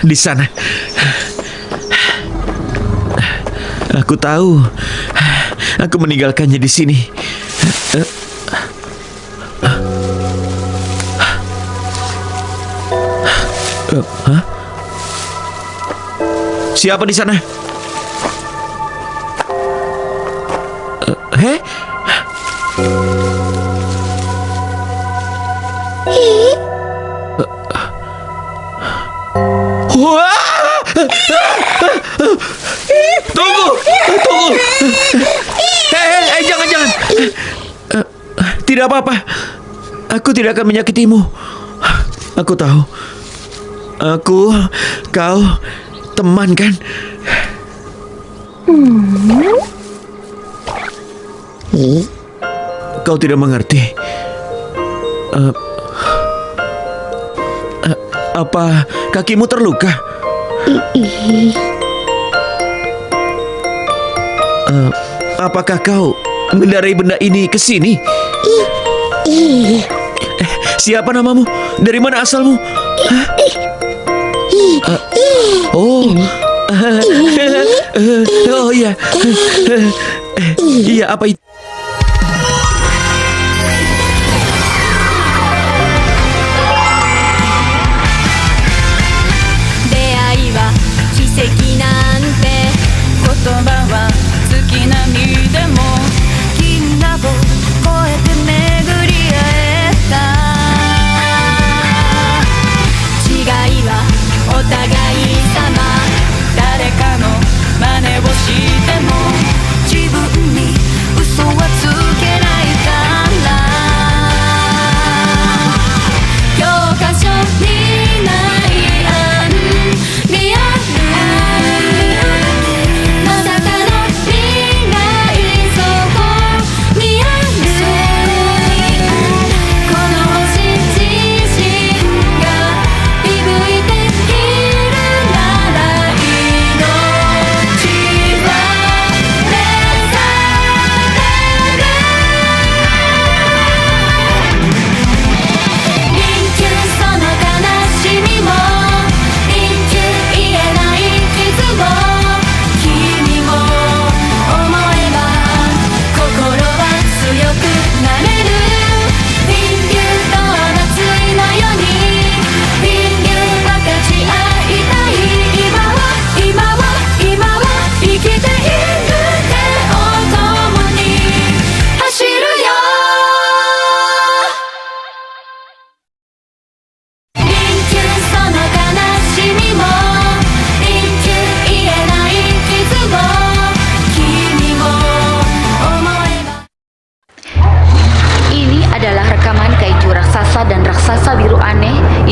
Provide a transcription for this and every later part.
Di sana. Aku tahu. Aku meninggalkannya di sini. Hah? Siapa di sana? Heh? Wah! Tunggu! Tunggu! Hei, jangan! Tidak apa-apa. Aku tidak akan menyakitimu. Aku tahu. Kau teman kan? Kau tidak mengerti. Apa kakimu terluka? Apakah kau mengendarai benda ini ke sini? Siapa namamu? Dari mana asalmu? Oh iya. Iya, apa itu?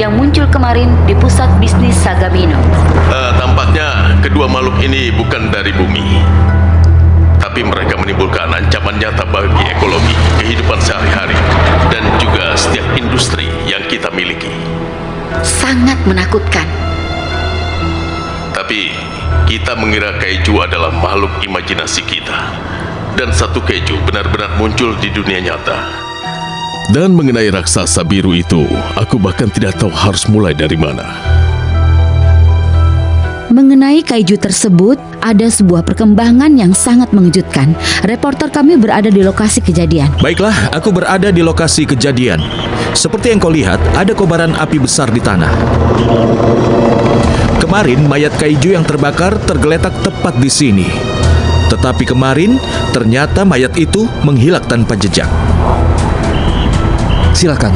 yang muncul kemarin di pusat bisnis Sagamino. Tampaknya kedua makhluk ini bukan dari bumi, tapi mereka menimbulkan ancaman nyata bagi ekologi, kehidupan sehari-hari, dan juga setiap industri yang kita miliki. Sangat menakutkan. Tapi kita mengira kaiju adalah makhluk imajinasi kita, dan satu kaiju benar-benar muncul di dunia nyata. Dan mengenai raksasa biru itu, aku bahkan tidak tahu harus mulai dari mana. Mengenai kaiju tersebut, ada sebuah perkembangan yang sangat mengejutkan. Reporter kami berada di lokasi kejadian. Baiklah, aku berada di lokasi kejadian. Seperti yang kau lihat, ada kobaran api besar di tanah. Kemarin, mayat kaiju yang terbakar tergeletak tepat di sini. Tetapi kemarin, ternyata mayat itu menghilang tanpa jejak. Silakan.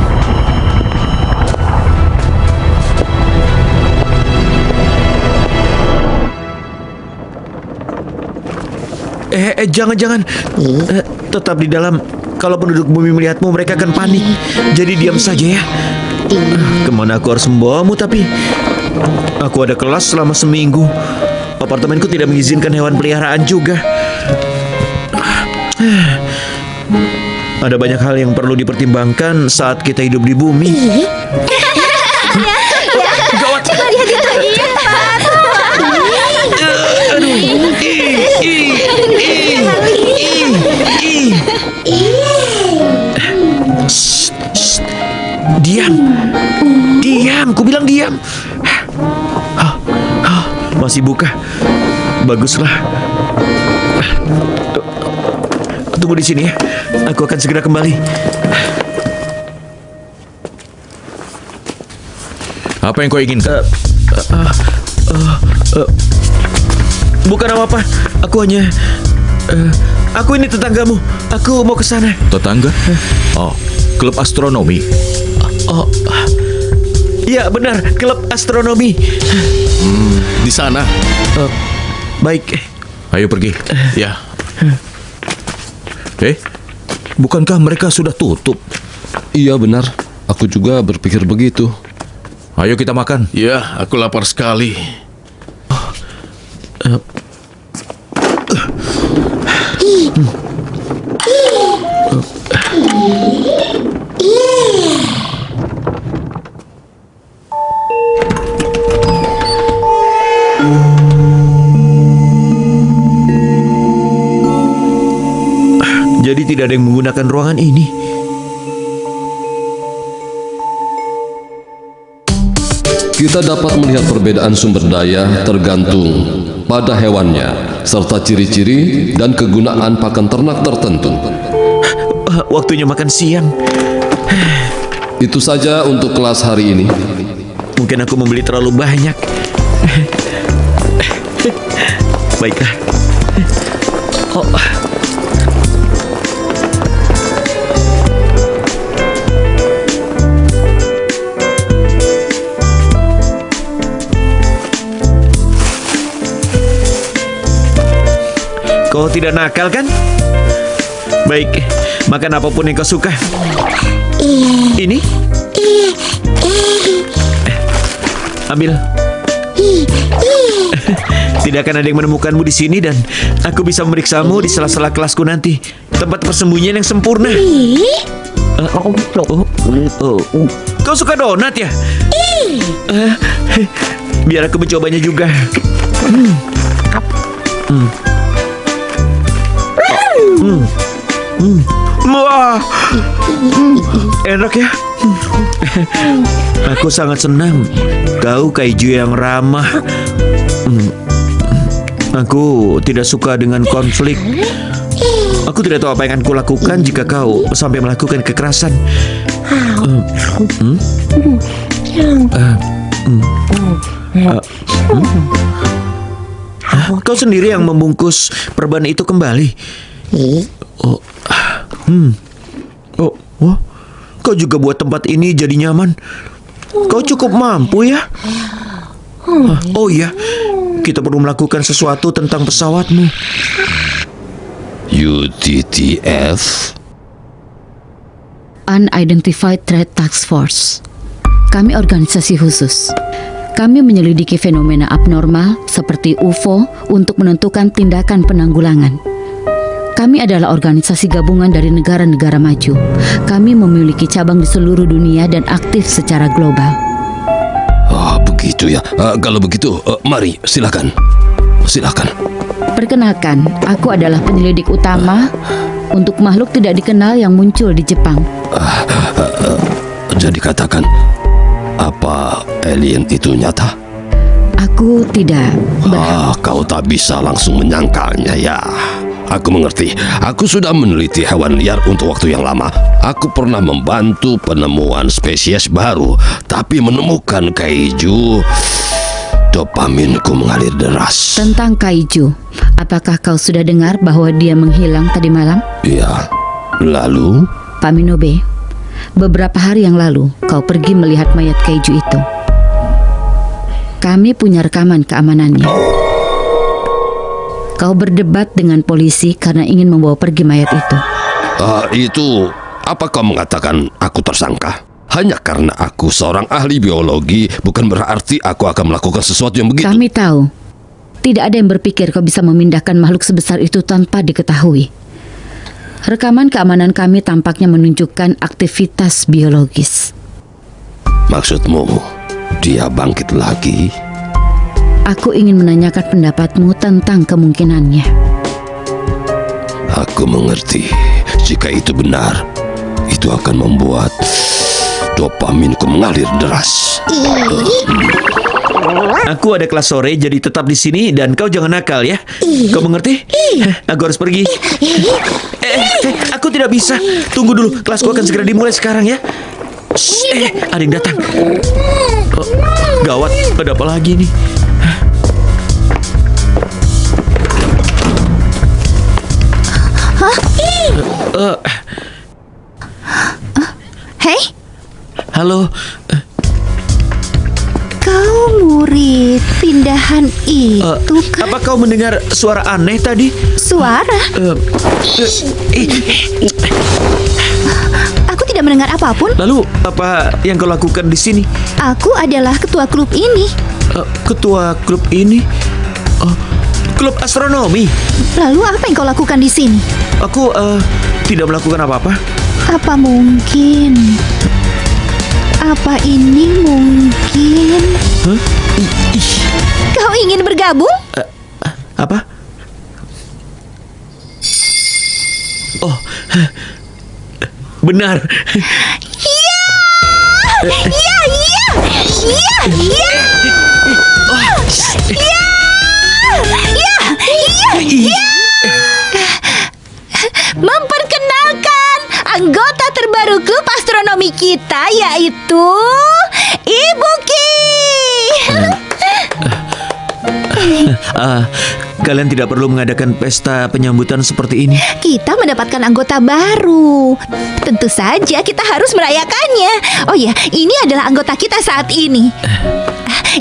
Jangan. Tetap di dalam. Kalau penduduk bumi melihatmu, mereka akan panik. Jadi diam saja ya. Kemana aku harus membawamu, tapi aku ada kelas selama seminggu. Apartemenku tidak mengizinkan hewan peliharaan juga. Ada banyak hal yang perlu dipertimbangkan saat kita hidup di bumi. Gawat. Coba lihat itu. Iya, Pak. Diam. Ku bilang diam. Masih buka? Baguslah. Tunggu di sini ya. Aku akan segera kembali. Apa yang kau inginkan? Bukan apa-apa. Aku hanya... aku ini tetanggamu. Aku mau ke sana. Tetangga? Oh, klub astronomi. Oh, iya benar. Klub astronomi. Di sana. Baik. Ayo pergi. Ya, Bukankah mereka sudah tutup? Iya benar, aku juga berpikir begitu. Ayo kita makan. ya, aku lapar sekali. Jadi tidak ada yang menggunakan ruangan ini. Kita dapat melihat perbedaan sumber daya tergantung pada hewannya, serta ciri-ciri dan kegunaan pakan ternak tertentu. Waktunya makan siang. Itu saja untuk kelas hari ini. Mungkin aku membeli terlalu banyak. Baiklah. Oh. Kau tidak nakal kan? Baik, makan apapun yang kau suka. Ini? Ambil. Tidak akan ada yang menemukanmu di sini dan aku bisa memeriksamu di sela-sela kelasku nanti. Tempat persembunyian yang sempurna. Kau suka donat ya? Biar aku mencobanya juga. Wah, enak ya. Aku sangat senang. Kau kaiju yang ramah. Aku tidak suka dengan konflik. Aku tidak tahu apa yang akan kulakukan jika kau sampai melakukan kekerasan. Kau sendiri yang membungkus perban itu kembali. Wah, kau juga buat tempat ini jadi nyaman. Kau cukup mampu ya? Oh iya, kita perlu melakukan sesuatu tentang pesawatmu. UTTF? Unidentified Threat Task Force. Kami organisasi khusus. Kami menyelidiki fenomena abnormal seperti UFO untuk menentukan tindakan penanggulangan. Kami adalah organisasi gabungan dari negara-negara maju. Kami memiliki cabang di seluruh dunia dan aktif secara global. Begitu ya. Kalau begitu, mari silakan. Silakan. Perkenalkan, aku adalah penyelidik utama untuk makhluk tidak dikenal yang muncul di Jepang. Jadi katakan, apa alien itu nyata? Aku tidak Kau tak bisa langsung menyangkalnya ya. Aku mengerti. Aku sudah meneliti hewan liar untuk waktu yang lama. Aku pernah membantu penemuan spesies baru, tapi menemukan kaiju, dopaminku mengalir deras. Tentang kaiju, apakah kau sudah dengar bahwa dia menghilang tadi malam? Ya, lalu? Pak Minobe, beberapa hari yang lalu kau pergi melihat mayat kaiju itu. Kami punya rekaman keamanannya. Kau berdebat dengan polisi karena ingin membawa pergi mayat itu. Itu, apa kau mengatakan aku tersangka? Hanya karena aku seorang ahli biologi, bukan berarti aku akan melakukan sesuatu yang begitu. Kami tahu, tidak ada yang berpikir kau bisa memindahkan makhluk sebesar itu tanpa diketahui. Rekaman keamanan kami tampaknya menunjukkan aktivitas biologis. Maksudmu, dia bangkit lagi? Aku ingin menanyakan pendapatmu tentang kemungkinannya. Aku mengerti. Jika itu benar, itu akan membuat dopaminku mengalir deras. Aku ada kelas sore, jadi tetap di sini dan kau jangan nakal ya. Kau mengerti? Aku harus pergi. Aku tidak bisa. Tunggu dulu, kelasku akan segera dimulai sekarang ya. Ada yang datang. Oh, gawat, ada apa lagi nih? Hei, Halo. kau murid pindahan itu kan? Apa kau mendengar suara aneh tadi? Suara? Aku tidak mendengar apapun. Lalu apa yang kau lakukan di sini? Aku adalah ketua klub ini. Ketua klub ini? Klub astronomi. Lalu apa yang kau lakukan di sini? Aku tidak melakukan apa-apa. Apa mungkin? Apa ini mungkin? Hah? Ih, Kau ingin bergabung? apa? Oh, benar. Iya! Iya! Iya! Iya! Iya! Iya! Iya! Memperkenalkan anggota terbaru klub astronomi kita, yaitu Ibuki. Kalian tidak perlu mengadakan pesta penyambutan seperti ini. Kita mendapatkan anggota baru. Tentu saja kita harus merayakannya. Oh ya, ini adalah anggota kita saat ini.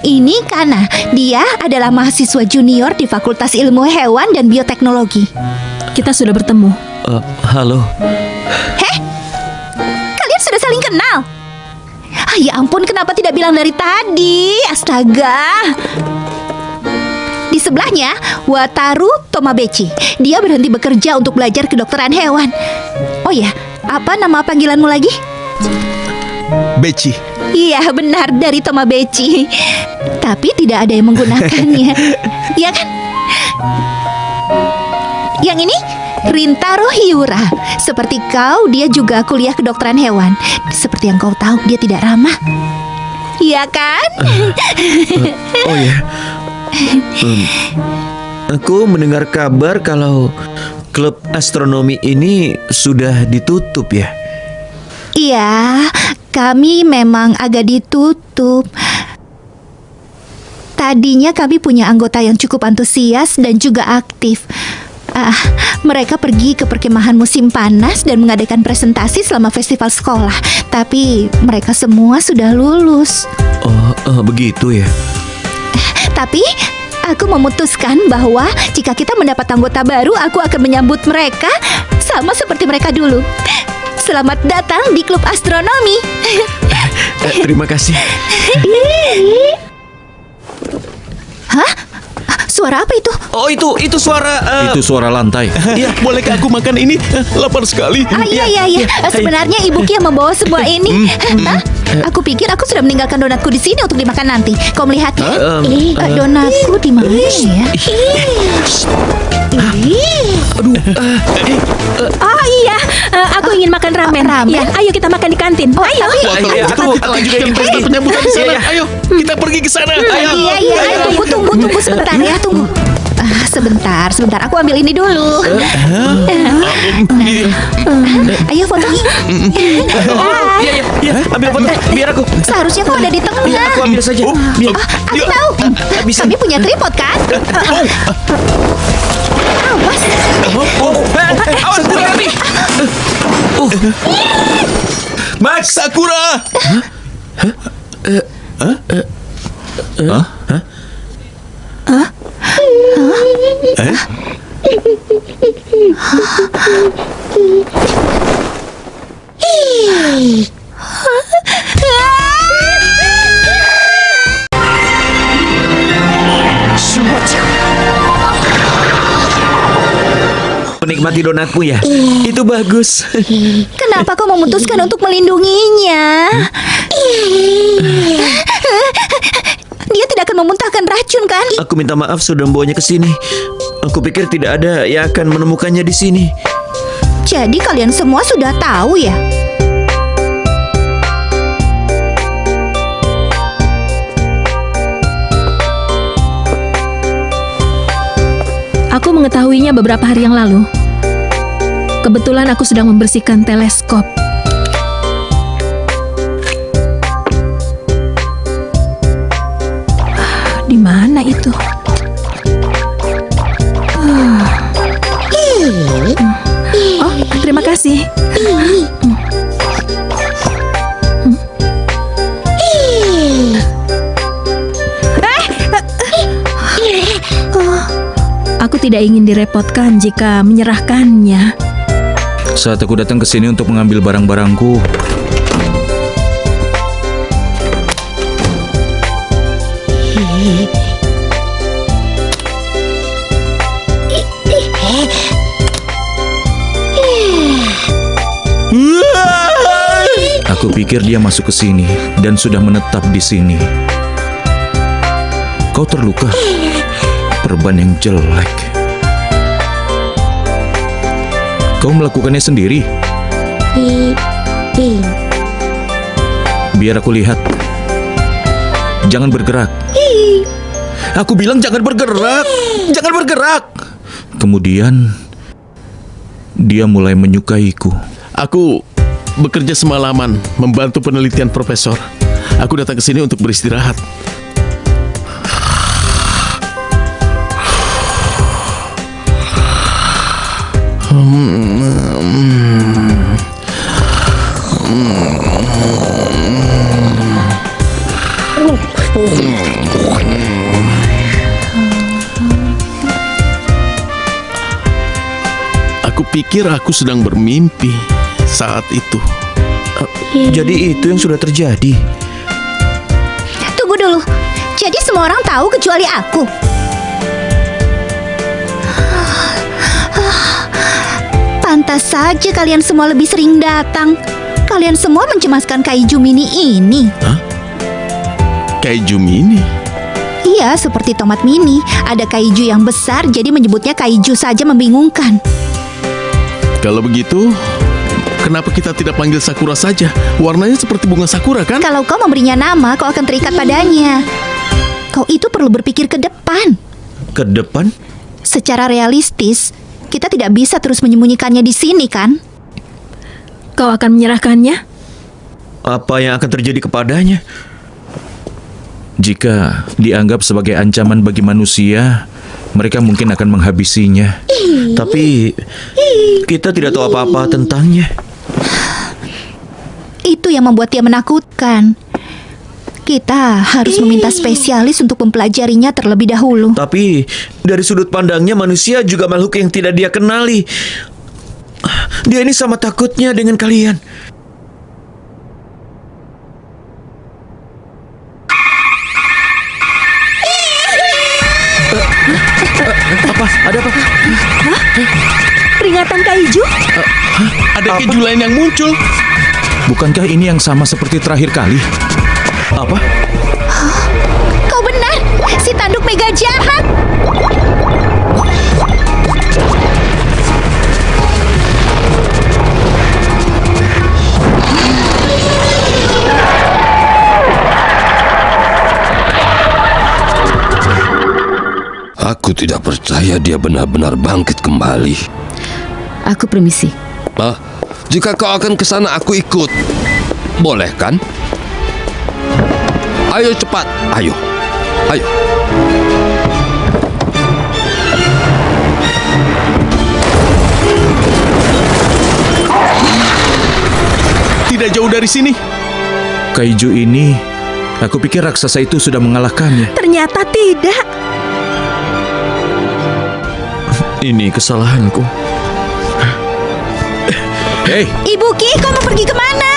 Ini Kana. Dia adalah mahasiswa junior di Fakultas Ilmu Hewan dan Bioteknologi. Kita sudah bertemu. Halo. Heh, kalian sudah saling kenal? Ya ampun, kenapa tidak bilang dari tadi? Astaga. Di sebelahnya, Wataru Tomabechi. Dia berhenti bekerja untuk belajar kedokteran hewan. Oh ya, apa nama panggilanmu lagi? Beci. Iya, benar, dari Tomabechi. Tapi tidak ada yang menggunakannya. Iya kan? Yang ini Rintaro Hiura. Seperti kau, dia juga kuliah kedokteran hewan. Seperti yang kau tahu, dia tidak ramah. Iya kan? Oh ya. Aku mendengar kabar kalau klub astronomi ini sudah ditutup ya. Iya, kami memang agak ditutup. Tadinya kami punya anggota yang cukup antusias dan juga aktif. Mereka pergi ke perkemahan musim panas dan mengadakan presentasi selama festival sekolah. Tapi mereka semua sudah lulus. Begitu ya. Tapi aku memutuskan bahwa jika kita mendapat anggota baru, aku akan menyambut mereka sama seperti mereka dulu. Selamat datang di klub astronomi. Terima kasih. Hah? Suara apa itu? Oh, itu suara. Itu suara lantai. Iya, bolehkah aku makan ini? Lapar sekali. Iya. Sebenarnya Ibuki yang membawa semua ini. Hah? Aku pikir aku sudah meninggalkan donatku di sini untuk dimakan nanti. Kau melihatnya? Donatku di mana ya? Oh iya, aku ingin makan ramen. Ramen? Ya, ayo kita makan di kantin. Ayo. Aku lanjutkan pesta penyambutan di sana. Ayo, kita pergi ke sana. Ayo. Iya. Tunggu sebentar ya, tunggu. Sebentar. Aku ambil ini dulu. Ayo foto. Iya, ambil foto. Biar aku. Seharusnya kau ada di tengah. Iya, aku ambil saja. Biar. Aku tahu. Kami punya tripod kan? Awas. Awas, Kurami. Max, Sakura. Menikmati donatmu ya? Itu bagus. Kenapa kau memutuskan untuk melindunginya? Dia tidak akan memuntahkan racun kan? Aku minta maaf sudah membawanya ke sini. Aku pikir tidak ada yang akan menemukannya di sini. Jadi kalian semua sudah tahu ya? Aku mengetahuinya beberapa hari yang lalu. Kebetulan aku sedang membersihkan teleskop. Di mana itu? Oh, terima kasih. Aku tidak ingin direpotkan jika menyerahkannya. Saat aku datang ke sini untuk mengambil barang-barangku, aku pikir dia masuk ke sini dan sudah menetap di sini. Kau terluka. Perban yang jelek. Kau melakukannya sendiri? Biar aku lihat. Jangan bergerak. Aku bilang jangan bergerak. Jangan bergerak. Kemudian dia mulai menyukaiku. Aku bekerja semalaman membantu penelitian profesor. Aku datang ke sini untuk beristirahat. Aku pikir aku sedang bermimpi saat itu. Jadi itu yang sudah terjadi. Tunggu dulu. Jadi semua orang tahu kecuali aku. Pantas saja kalian semua lebih sering datang. Kalian semua mencemaskan kaiju mini ini. Kaiju mini? Iya, seperti tomat mini. Ada kaiju yang besar, jadi menyebutnya kaiju saja membingungkan. Kalau begitu, kenapa kita tidak panggil Sakura saja? Warnanya seperti bunga sakura, kan? Kalau kau memberinya nama, kau akan terikat padanya. Kau itu perlu berpikir ke depan. Ke depan? Secara realistis, kita tidak bisa terus menyembunyikannya di sini, kan? Kau akan menyerahkannya? Apa yang akan terjadi kepadanya? Jika dianggap sebagai ancaman bagi manusia, mereka mungkin akan menghabisinya. Tapi kita tidak tahu apa-apa tentangnya. Itu yang membuat dia menakutkan. Kita harus meminta spesialis untuk mempelajarinya terlebih dahulu. Tapi dari sudut pandangnya manusia juga makhluk yang tidak dia kenali. Dia ini sama takutnya dengan kalian. Apa? Ada apa? Peringatan kaiju? Ada kaiju lain yang muncul. Bukankah ini yang sama seperti terakhir kali? Apa? Kau benar, si tanduk mega jahat. Aku tidak percaya dia benar-benar bangkit kembali. Aku permisi. Jika kau akan ke sana, aku ikut. Boleh kan? Ayo cepat, ayo. Tidak jauh dari sini. Kaiju ini, aku pikir raksasa itu sudah mengalahkannya. Ternyata tidak. Ini kesalahanku. Hei, Ibu Ki, kau mau pergi kemana?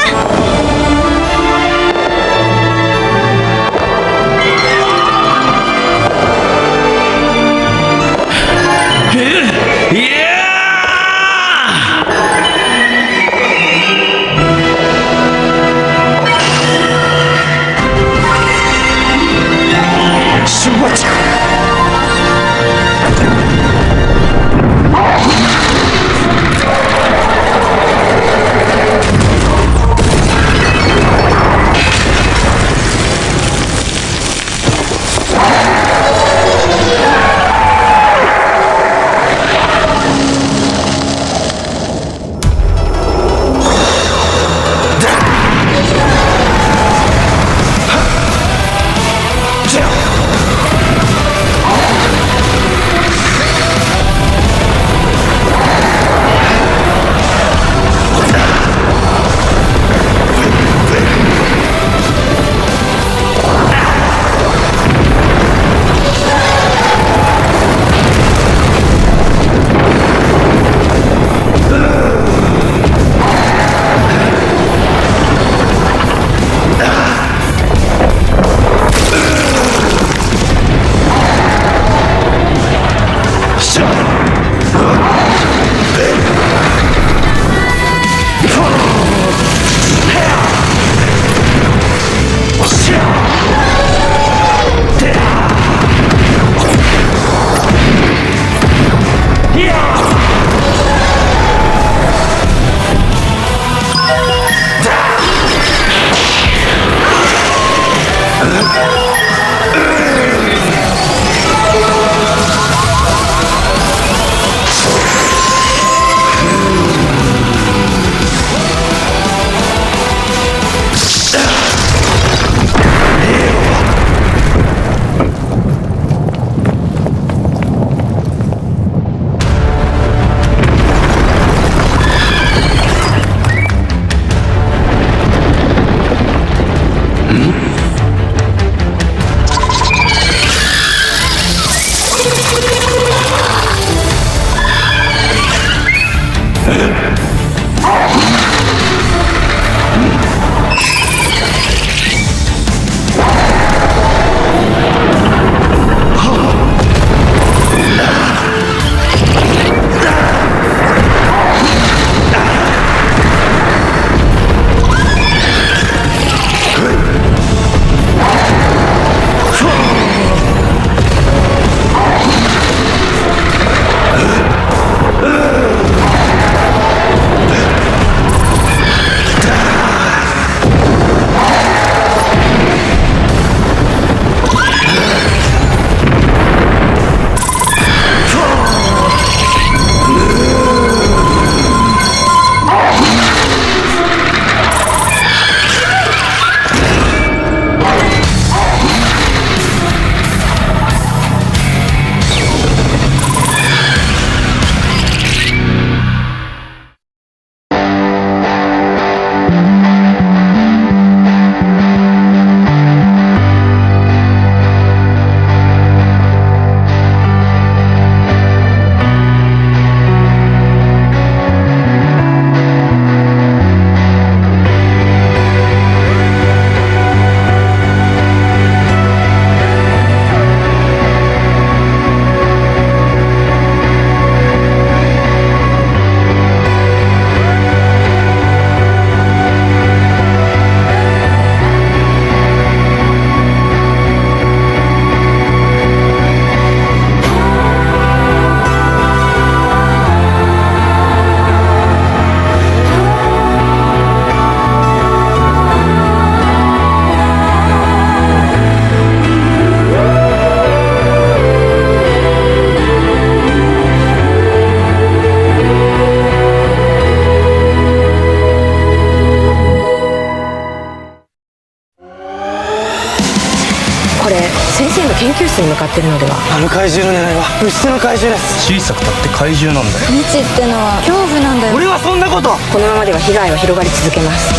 ってるのでは。あの怪獣の狙いは物質の怪獣です。小さくたって怪獣なんだよ。未知ってのは恐怖なんだよ。俺はそんなこと。このままでは被害は広がり続けます。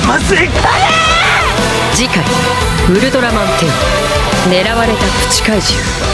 まずい。次回ウルトラマン10狙われたプチ怪獣。